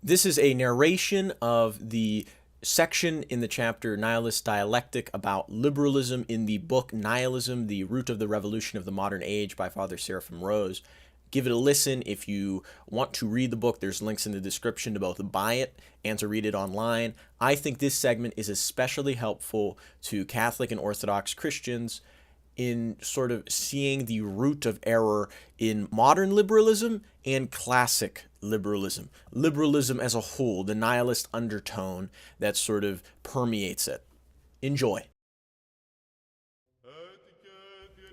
This is a narration of the section in the chapter Nihilist Dialectic about liberalism in the book Nihilism, The Root of the Revolution of the Modern Age by Father Seraphim Rose. Give it a listen. If you want to read the book, there's links in the description to both buy it and to read it online. I think this segment is especially helpful to Catholic and Orthodox Christians in sort of seeing the root of error in modern liberalism and classic liberalism. Liberalism as a whole, the nihilist undertone that sort of permeates it. Enjoy.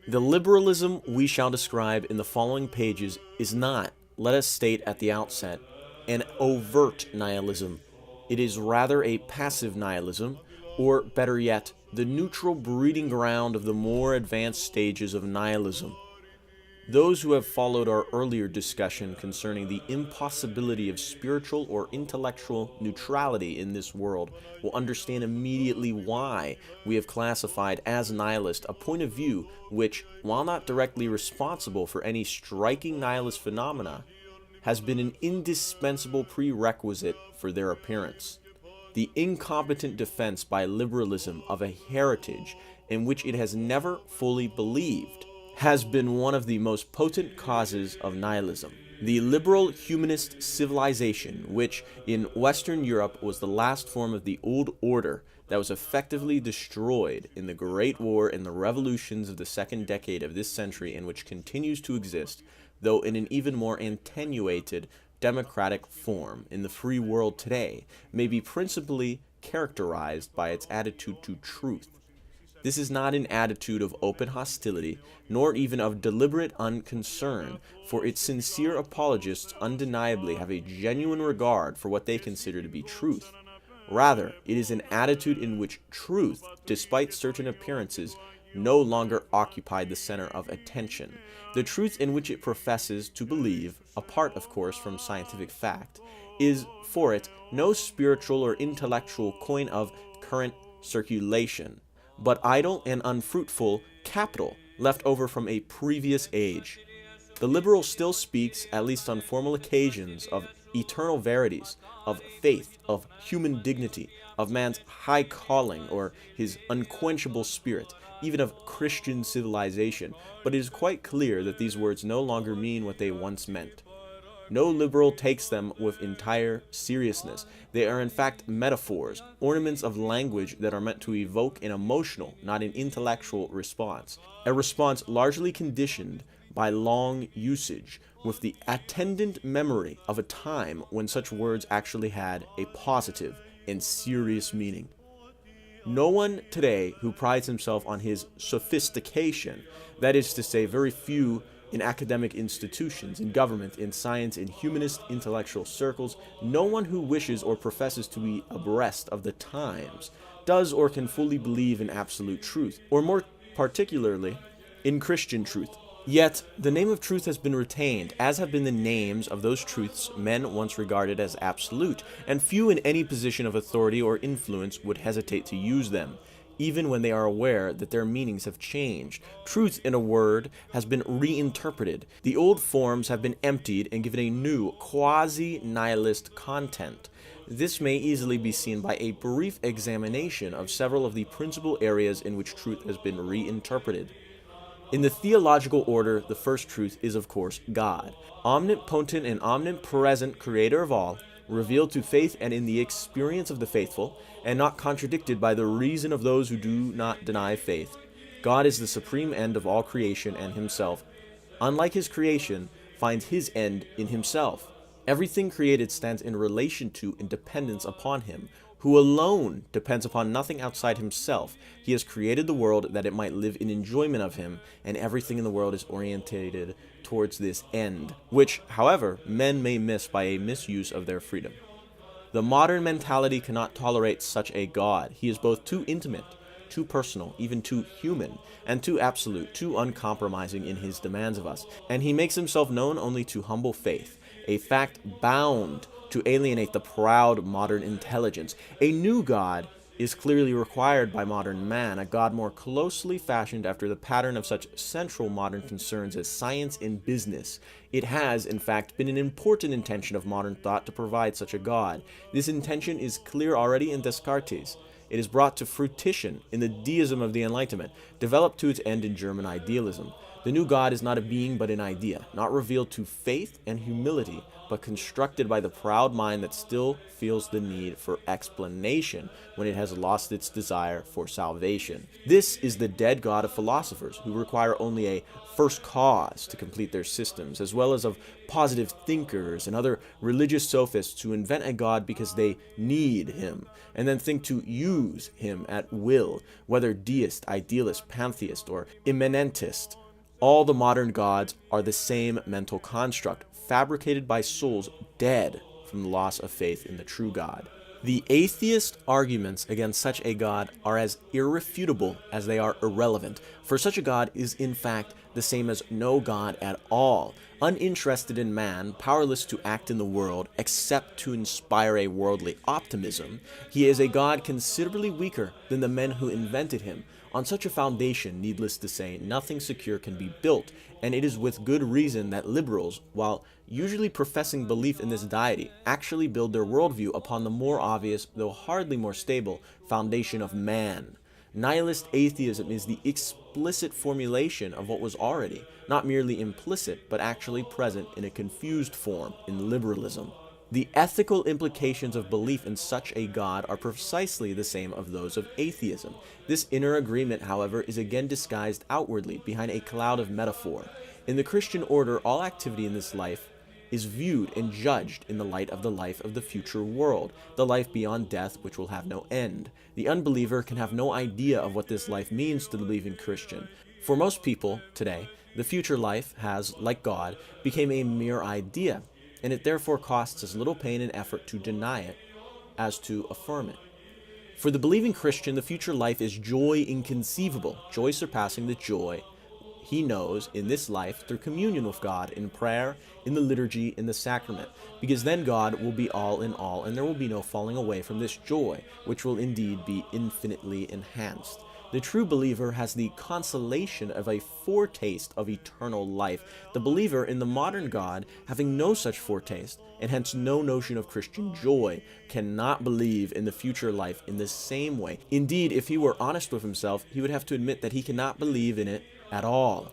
The liberalism we shall describe in the following pages is not, let us state at the outset, an overt nihilism. It is rather a passive nihilism, or better yet, the neutral breeding ground of the more advanced stages of nihilism. Those who have followed our earlier discussion concerning the impossibility of spiritual or intellectual neutrality in this world will understand immediately why we have classified as nihilist a point of view which, while not directly responsible for any striking nihilist phenomena, has been an indispensable prerequisite for their appearance. The incompetent defense by liberalism of a heritage in which it has never fully believed has been one of the most potent causes of nihilism. The liberal humanist civilization, which in Western Europe was the last form of the old order that was effectively destroyed in the Great War and the revolutions of the second decade of this century, and which continues to exist, though in an even more attenuated democratic form in the free world today, may be principally characterized by its attitude to truth. This is not an attitude of open hostility, nor even of deliberate unconcern, for its sincere apologists undeniably have a genuine regard for what they consider to be truth. Rather, it is an attitude in which truth, despite certain appearances, no longer occupied the center of attention. The truth in which it professes to believe, apart of course from scientific fact, is for it no spiritual or intellectual coin of current circulation, but idle and unfruitful capital left over from a previous age. The liberal still speaks, at least on formal occasions, of eternal verities, of faith, of human dignity, of man's high calling or his unquenchable spirit, even of Christian civilization, but it is quite clear that these words no longer mean what they once meant. No liberal takes them with entire seriousness. They are in fact metaphors, ornaments of language that are meant to evoke an emotional, not an intellectual response. A response largely conditioned by long usage, with the attendant memory of a time when such words actually had a positive and serious meaning. No one today who prides himself on his sophistication, that is to say, very few in academic institutions, in government, in science, in humanist intellectual circles, no one who wishes or professes to be abreast of the times does or can fully believe in absolute truth, or more particularly, in Christian truth. Yet, the name of truth has been retained, as have been the names of those truths men once regarded as absolute, and few in any position of authority or influence would hesitate to use them, even when they are aware that their meanings have changed. Truth, in a word, has been reinterpreted. The old forms have been emptied and given a new, quasi-nihilist content. This may easily be seen by a brief examination of several of the principal areas in which truth has been reinterpreted. In the theological order, the first truth is, of course, God, omnipotent and omnipresent creator of all, revealed to faith and in the experience of the faithful, and not contradicted by the reason of those who do not deny faith. God is the supreme end of all creation, and himself, unlike his creation, finds his end in himself. Everything created stands in relation to and dependence upon him, who alone depends upon nothing outside himself. He has created the world that it might live in enjoyment of him, and everything in the world is orientated towards this end, which, however, men may miss by a misuse of their freedom. The modern mentality cannot tolerate such a God. He is both too intimate, too personal, even too human, and too absolute, too uncompromising in his demands of us, and he makes himself known only to humble faith, a fact bound to alienate the proud modern intelligence. A new God is clearly required by modern man, a God more closely fashioned after the pattern of such central modern concerns as science and business. It has, in fact, been an important intention of modern thought to provide such a God. This intention is clear already in Descartes. It is brought to fruition in the deism of the Enlightenment, developed to its end in German idealism. The new God is not a being but an idea, not revealed to faith and humility, but constructed by the proud mind that still feels the need for explanation when it has lost its desire for salvation. This is the dead God of philosophers, who require only a first cause to complete their systems, as well as of positive thinkers and other religious sophists who invent a God because they need him, and then think to use him at will, whether deist, idealist, pantheist, or immanentist. All the modern gods are the same mental construct, fabricated by souls dead from the loss of faith in the true God. The atheist arguments against such a God are as irrefutable as they are irrelevant, for such a God is in fact the same as no God at all, uninterested in man, powerless to act in the world except to inspire a worldly optimism. He is a God considerably weaker than the men who invented him. On such a foundation, needless to say, nothing secure can be built, and it is with good reason that liberals, while usually professing belief in this deity, actually build their worldview upon the more obvious, though hardly more stable, foundation of man. Nihilist atheism is the explicit formulation of what was already, not merely implicit, but actually present in a confused form in liberalism. The ethical implications of belief in such a God are precisely the same of those of atheism. This inner agreement, however, is again disguised outwardly behind a cloud of metaphor. In the Christian order, all activity in this life is viewed and judged in the light of the future world, the life beyond death which will have no end. The unbeliever can have no idea of what this life means to the believing Christian. For most people today, the future life has, like God, become a mere idea, and it therefore costs as little pain and effort to deny it as to affirm it. For the believing Christian, the future life is joy inconceivable, joy surpassing the joy he knows in this life through communion with God, in prayer, in the liturgy, in the sacrament, because then God will be all in all, and there will be no falling away from this joy, which will indeed be infinitely enhanced. The true believer has the consolation of a foretaste of eternal life. The believer in the modern God, having no such foretaste, and hence no notion of Christian joy, cannot believe in the future life in the same way. Indeed, if he were honest with himself, he would have to admit that he cannot believe in it at all.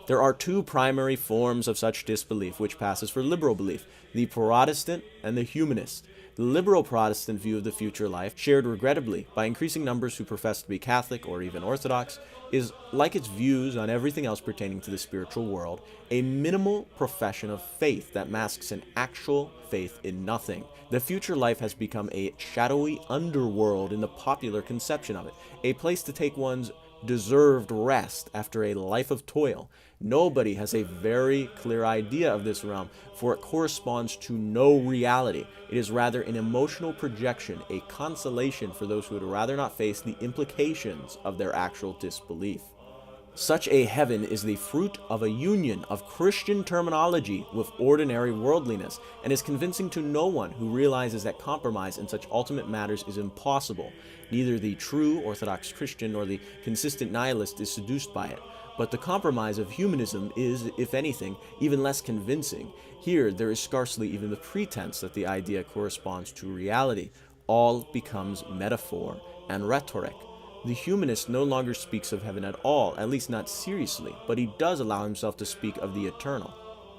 There are two primary forms of such disbelief which passes for liberal belief, the Protestant and the humanist. The liberal Protestant view of the future life, shared regrettably by increasing numbers who profess to be Catholic or even Orthodox, is, like its views on everything else pertaining to the spiritual world, a minimal profession of faith that masks an actual faith in nothing. The future life has become a shadowy underworld in the popular conception of it, a place to take one's deserved rest after a life of toil. Nobody has a very clear idea of this realm, for it corresponds to no reality. It is rather an emotional projection, a consolation for those who would rather not face the implications of their actual disbelief. Such a heaven is the fruit of a union of Christian terminology with ordinary worldliness, and is convincing to no one who realizes that compromise in such ultimate matters is impossible. Neither the true Orthodox Christian nor the consistent nihilist is seduced by it. But the compromise of humanism is, if anything, even less convincing. Here, there is scarcely even the pretense that the idea corresponds to reality. All becomes metaphor and rhetoric. The humanist no longer speaks of heaven at all, at least not seriously, but he does allow himself to speak of the eternal,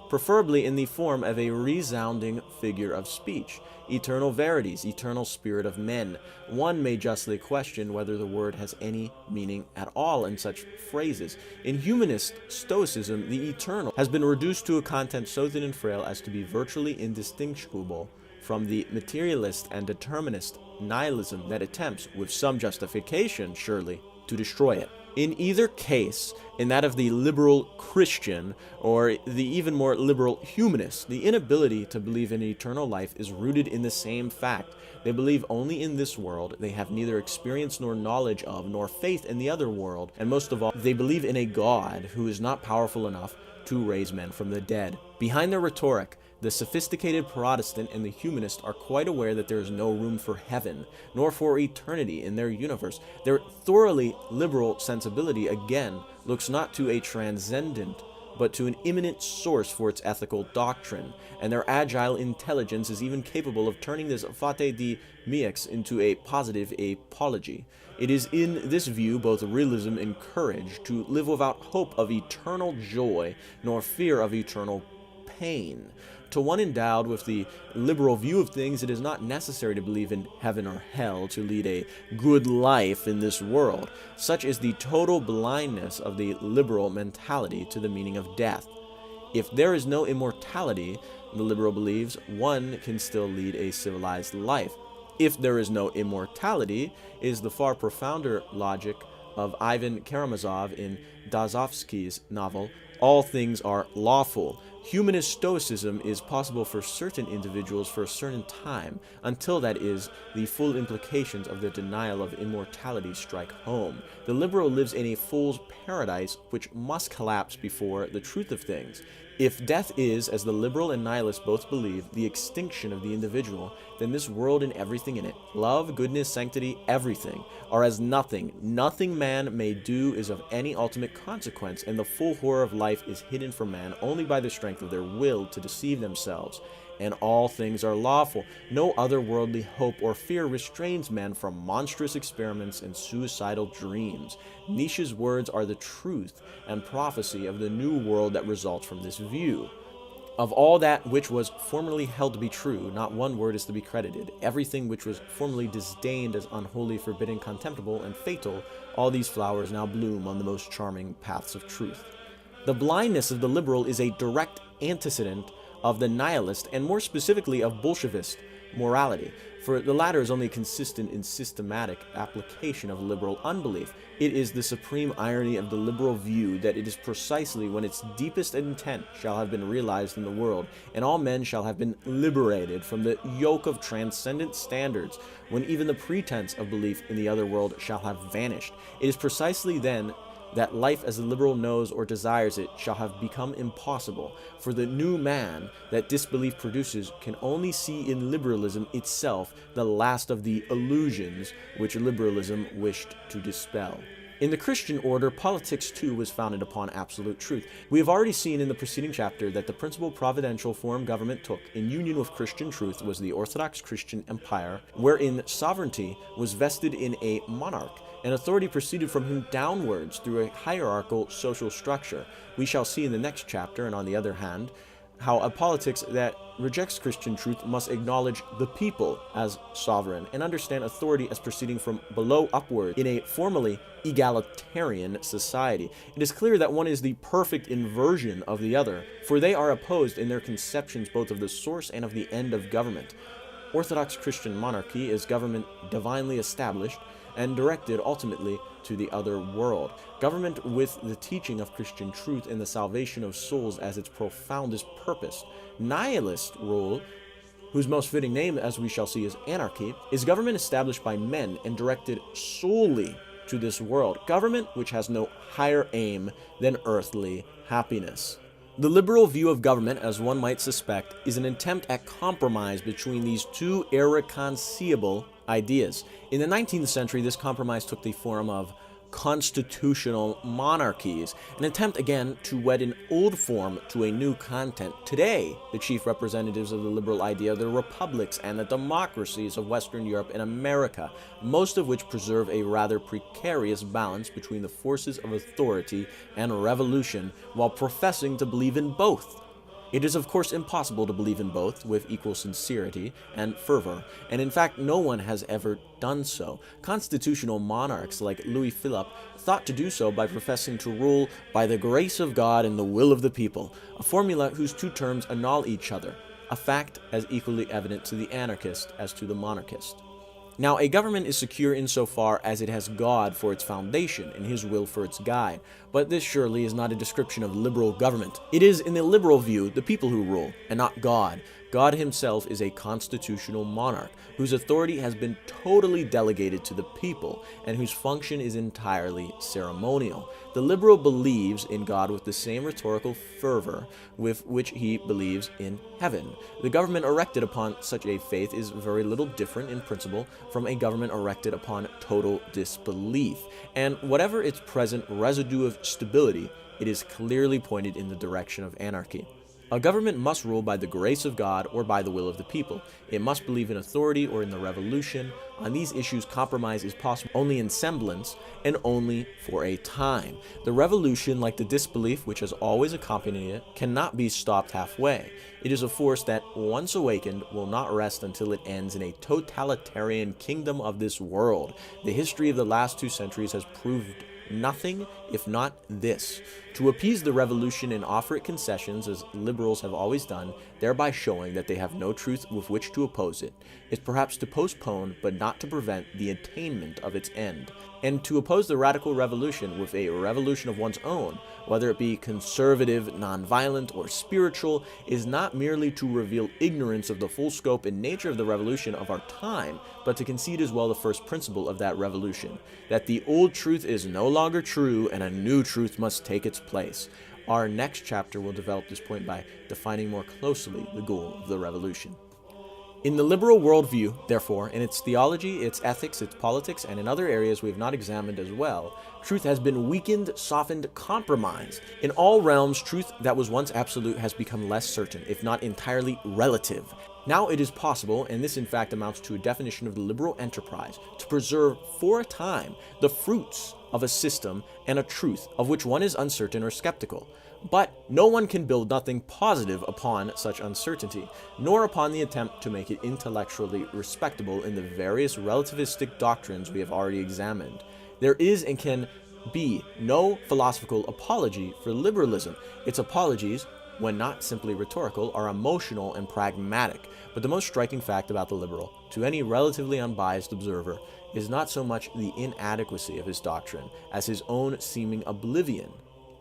preferably in the form of a resounding figure of speech. Eternal verities, eternal spirit of men. One may justly question whether the word has any meaning at all in such phrases. In humanist stoicism, the eternal has been reduced to a content so thin and frail as to be virtually indistinguishable from the materialist and determinist nihilism that attempts, with some justification surely, to destroy it. In either case, in that of the liberal Christian or the even more liberal humanist, the inability to believe in eternal life is rooted in the same fact. They believe only in this world, they have neither experience nor knowledge of, nor faith in the other world, and most of all, they believe in a God who is not powerful enough to raise men from the dead. Behind their rhetoric, The sophisticated Protestant and the humanist are quite aware that there is no room for heaven, nor for eternity in their universe. Their thoroughly liberal sensibility, again, looks not to a transcendent, but to an immanent source for its ethical doctrine, and their agile intelligence is even capable of turning this fate di mix into a positive apology. It is in this view both realism and courage to live without hope of eternal joy, nor fear of eternal pain. To one endowed with the liberal view of things, it is not necessary to believe in heaven or hell to lead a good life in this world. Such is the total blindness of the liberal mentality to the meaning of death. If there is no immortality, the liberal believes, one can still lead a civilized life. If there is no immortality, is the far profounder logic of Ivan Karamazov in Dostoevsky's novel, all things are lawful. Humanist stoicism is possible for certain individuals for a certain time, until that is, the full implications of the denial of immortality strike home. The liberal lives in a fool's paradise which must collapse before the truth of things. If death is, as the liberal and nihilist both believe, the extinction of the individual, then this world and everything in it, love, goodness, sanctity, everything, are as nothing. Nothing man may do is of any ultimate consequence, and the full horror of life is hidden from man only by the strength of their will to deceive themselves. And all things are lawful. No other worldly hope or fear restrains men from monstrous experiments and suicidal dreams. Nietzsche's words are the truth and prophecy of the new world that results from this view. Of all that which was formerly held to be true, not one word is to be credited. Everything which was formerly disdained as unholy, forbidden, contemptible, and fatal, all these flowers now bloom on the most charming paths of truth. The blindness of the liberal is a direct antecedent of the nihilist, and more specifically of Bolshevist morality, for the latter is only consistent in systematic application of liberal unbelief. It is the supreme irony of the liberal view that it is precisely when its deepest intent shall have been realized in the world, and all men shall have been liberated from the yoke of transcendent standards, when even the pretense of belief in the other world shall have vanished. It is precisely then that life as the liberal knows or desires it shall have become impossible, for the new man that disbelief produces can only see in liberalism itself the last of the illusions which liberalism wished to dispel. In the Christian order, politics too was founded upon absolute truth. We have already seen in the preceding chapter that the principal providential form government took in union with Christian truth was the Orthodox Christian Empire, wherein sovereignty was vested in a monarch, and authority proceeded from him downwards through a hierarchical social structure. We shall see in the next chapter, and on the other hand, how a politics that rejects Christian truth must acknowledge the people as sovereign and understand authority as proceeding from below upward in a formally egalitarian society. It is clear that one is the perfect inversion of the other, for they are opposed in their conceptions both of the source and of the end of government. Orthodox Christian monarchy is government divinely established and directed ultimately to the other world. Government with the teaching of Christian truth and the salvation of souls as its profoundest purpose. Nihilist rule, whose most fitting name, as we shall see, is anarchy, is government established by men and directed solely to this world. Government which has no higher aim than earthly happiness. The liberal view of government, as one might suspect, is an attempt at compromise between these two irreconcilable ideas. In the 19th century, this compromise took the form of constitutional monarchies, an attempt again to wed an old form to a new content. Today, the chief representatives of the liberal idea are the republics and the democracies of Western Europe and America, most of which preserve a rather precarious balance between the forces of authority and revolution, while professing to believe in both. It is of course impossible to believe in both with equal sincerity and fervor, and in fact no one has ever done so. Constitutional monarchs like Louis Philippe thought to do so by professing to rule by the grace of God and the will of the people, a formula whose two terms annul each other, a fact as equally evident to the anarchist as to the monarchist. Now, a government is secure insofar as it has God for its foundation and his will for its guide, but this surely is not a description of liberal government. It is, in the liberal view, the people who rule, and not God. God himself is a constitutional monarch, whose authority has been totally delegated to the people, and whose function is entirely ceremonial. The liberal believes in God with the same rhetorical fervor with which he believes in heaven. The government erected upon such a faith is very little different in principle from a government erected upon total disbelief, and whatever its present residue of stability, it is clearly pointed in the direction of anarchy. A government must rule by the grace of God or by the will of the people. It must believe in authority or in the revolution. On these issues, compromise is possible only in semblance and only for a time. The revolution, like the disbelief which has always accompanied it, cannot be stopped halfway. It is a force that, once awakened, will not rest until it ends in a totalitarian kingdom of this world. The history of the last 2 centuries has proved nothing if not this: to appease the revolution and offer it concessions, as liberals have always done, thereby showing that they have no truth with which to oppose it, is perhaps to postpone but not to prevent the attainment of its end. And to oppose the radical revolution with a revolution of one's own, whether it be conservative, nonviolent, or spiritual, is not merely to reveal ignorance of the full scope and nature of the revolution of our time, but to concede as well the first principle of that revolution, that the old truth is no longer true and a new truth must take its place. Our next chapter will develop this point by defining more closely the goal of the revolution. In the liberal worldview, therefore, in its theology, its ethics, its politics, and in other areas we have not examined as well, truth has been weakened, softened, compromised. In all realms, truth that was once absolute has become less certain, if not entirely relative. Now it is possible, and this in fact amounts to a definition of the liberal enterprise, to preserve for a time the fruits of a system and a truth of which one is uncertain or skeptical. But no one can build nothing positive upon such uncertainty, nor upon the attempt to make it intellectually respectable in the various relativistic doctrines we have already examined. There is and can be no philosophical apology for liberalism. Its apologies, when not simply rhetorical, are emotional and pragmatic. But the most striking fact about the liberal, to any relatively unbiased observer, is not so much the inadequacy of his doctrine as his own seeming oblivion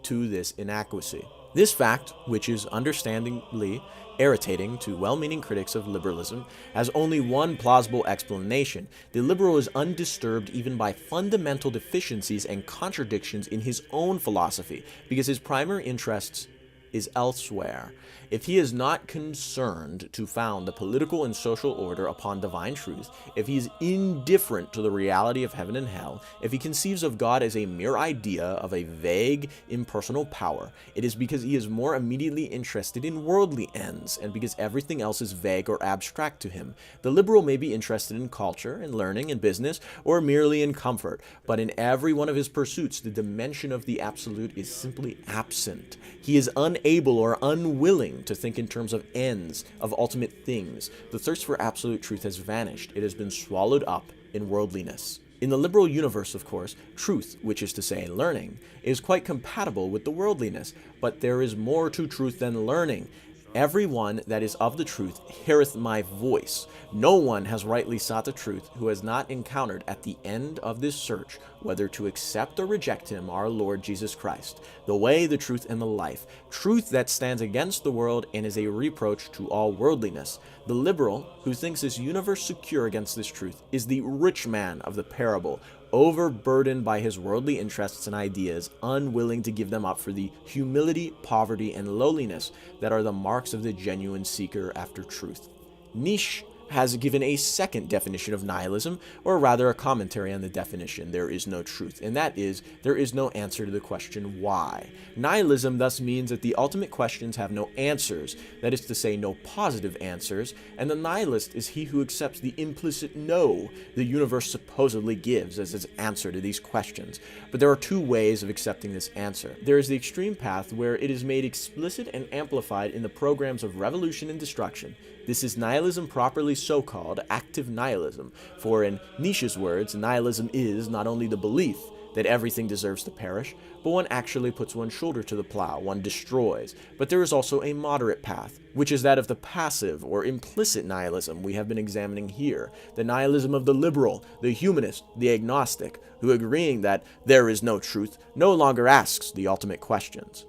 to this inadequacy. This fact, which is understandably irritating to well-meaning critics of liberalism, has only one plausible explanation. The liberal is undisturbed even by fundamental deficiencies and contradictions in his own philosophy, because his primary interests is elsewhere. If he is not concerned to found the political and social order upon divine truth, if he is indifferent to the reality of heaven and hell, if he conceives of God as a mere idea of a vague, impersonal power, it is because he is more immediately interested in worldly ends, and because everything else is vague or abstract to him. The liberal may be interested in culture, and learning, and business, or merely in comfort, but in every one of his pursuits, the dimension of the absolute is simply absent. He is unable or unwilling to think in terms of ends, of ultimate things. The thirst for absolute truth has vanished. It has been swallowed up in worldliness. In the liberal universe, of course, truth, which is to say learning, is quite compatible with the worldliness, but there is more to truth than learning. Every one that is of the truth heareth my voice. No one has rightly sought the truth who has not encountered at the end of this search whether to accept or reject him, our Lord Jesus Christ, the way, the truth, and the life, truth that stands against the world and is a reproach to all worldliness. The liberal, who thinks this universe secure against this truth, is the rich man of the parable, overburdened by his worldly interests and ideas, unwilling to give them up for the humility, poverty, and lowliness that are the marks of the genuine seeker after truth. Nietzsche has given a second definition of nihilism, or rather a commentary on the definition, there is no truth, and that is, there is no answer to the question why. Nihilism thus means that the ultimate questions have no answers, that is to say, no positive answers, and the nihilist is he who accepts the implicit no the universe supposedly gives as its answer to these questions. But there are two ways of accepting this answer. There is the extreme path where it is made explicit and amplified in the programs of revolution and destruction. This is nihilism properly so-called active nihilism, for in Nietzsche's words, nihilism is not only the belief, that everything deserves to perish, but one actually puts one's shoulder to the plow, one destroys. But there is also a moderate path, which is that of the passive or implicit nihilism we have been examining here, the nihilism of the liberal, the humanist, the agnostic, who, agreeing that there is no truth, no longer asks the ultimate questions.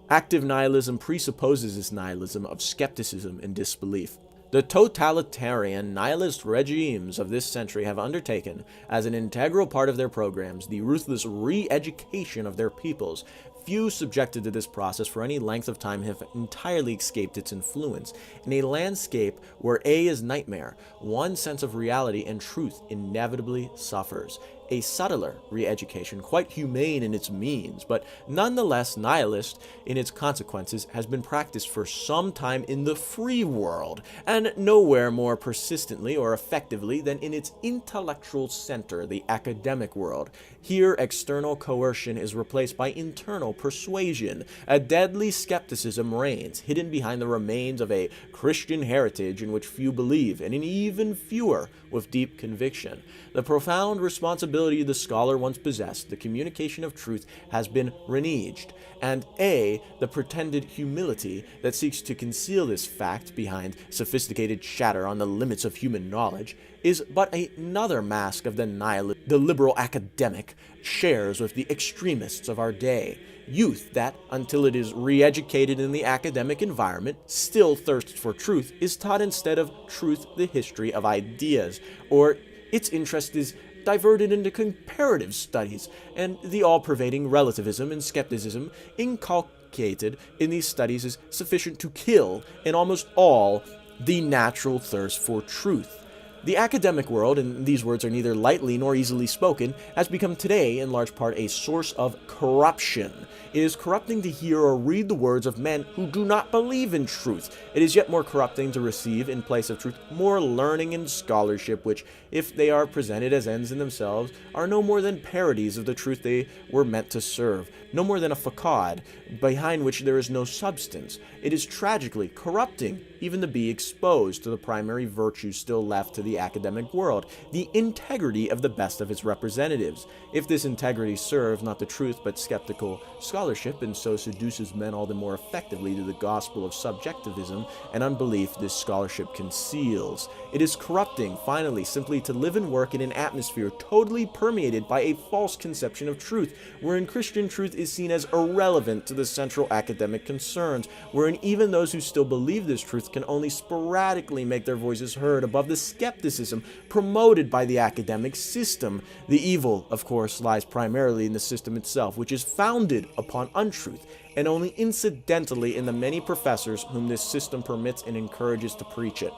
Active nihilism presupposes this nihilism of skepticism and disbelief. The totalitarian nihilist regimes of this century have undertaken, as an integral part of their programs, the ruthless re-education of their peoples. Few subjected to this process for any length of time have entirely escaped its influence. In a landscape where A is nightmare, one sense of reality and truth inevitably suffers. A subtler re-education, quite humane in its means, but nonetheless nihilist in its consequences, has been practiced for some time in the free world, and nowhere more persistently or effectively than in its intellectual center, the academic world. Here, external coercion is replaced by internal persuasion. A deadly skepticism reigns, hidden behind the remains of a Christian heritage in which few believe, and in even fewer with deep conviction. The profound responsibility the scholar once possessed, the communication of truth, has been reneged, and the pretended humility that seeks to conceal this fact behind sophisticated chatter on the limits of human knowledge, is but another mask of the nihilist the liberal academic shares with the extremists of our day. Youth that, until it is re-educated in the academic environment, still thirsts for truth, is taught instead of truth the history of ideas, or its interest is diverted into comparative studies, and the all-pervading relativism and skepticism inculcated in these studies is sufficient to kill, in almost all, the natural thirst for truth. The academic world, and these words are neither lightly nor easily spoken, has become today in large part a source of corruption. It is corrupting to hear or read the words of men who do not believe in truth. It is yet more corrupting to receive, in place of truth, more learning and scholarship, which, if they are presented as ends in themselves, are no more than parodies of the truth they were meant to serve, no more than a facade, behind which there is no substance. It is tragically corrupting even to be exposed to the primary virtue still left to the academic world, the integrity of the best of its representatives. If this integrity serves not the truth but skeptical scholarship, and so seduces men all the more effectively to the gospel of subjectivism and unbelief this scholarship conceals, it is corrupting, finally, simply to live and work in an atmosphere totally permeated by a false conception of truth, wherein Christian truth is seen as irrelevant to the central academic concerns, wherein even those who still believe this truth can only sporadically make their voices heard above the skepticism promoted by the academic system. The evil, of course, lies primarily in the system itself, which is founded upon untruth, and only incidentally in the many professors whom this system permits and encourages to preach it.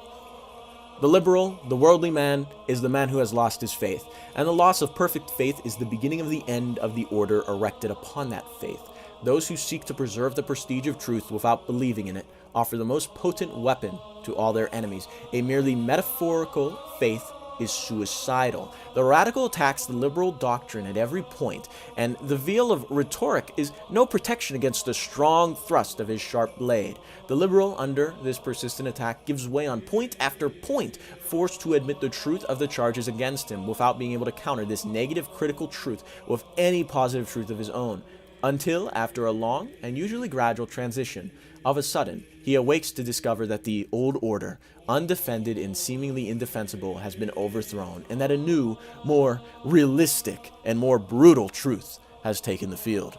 The liberal, the worldly man, is the man who has lost his faith, and the loss of perfect faith is the beginning of the end of the order erected upon that faith. Those who seek to preserve the prestige of truth without believing in it offer the most potent weapon to all their enemies. A merely metaphorical faith is suicidal. The radical attacks the liberal doctrine at every point, and the veil of rhetoric is no protection against the strong thrust of his sharp blade. The liberal, under this persistent attack, gives way on point after point, forced to admit the truth of the charges against him without being able to counter this negative critical truth with any positive truth of his own, until, after a long and usually gradual transition, of a sudden, he awakes to discover that the old order, undefended and seemingly indefensible, has been overthrown, and that a new, more realistic, and more brutal truth has taken the field.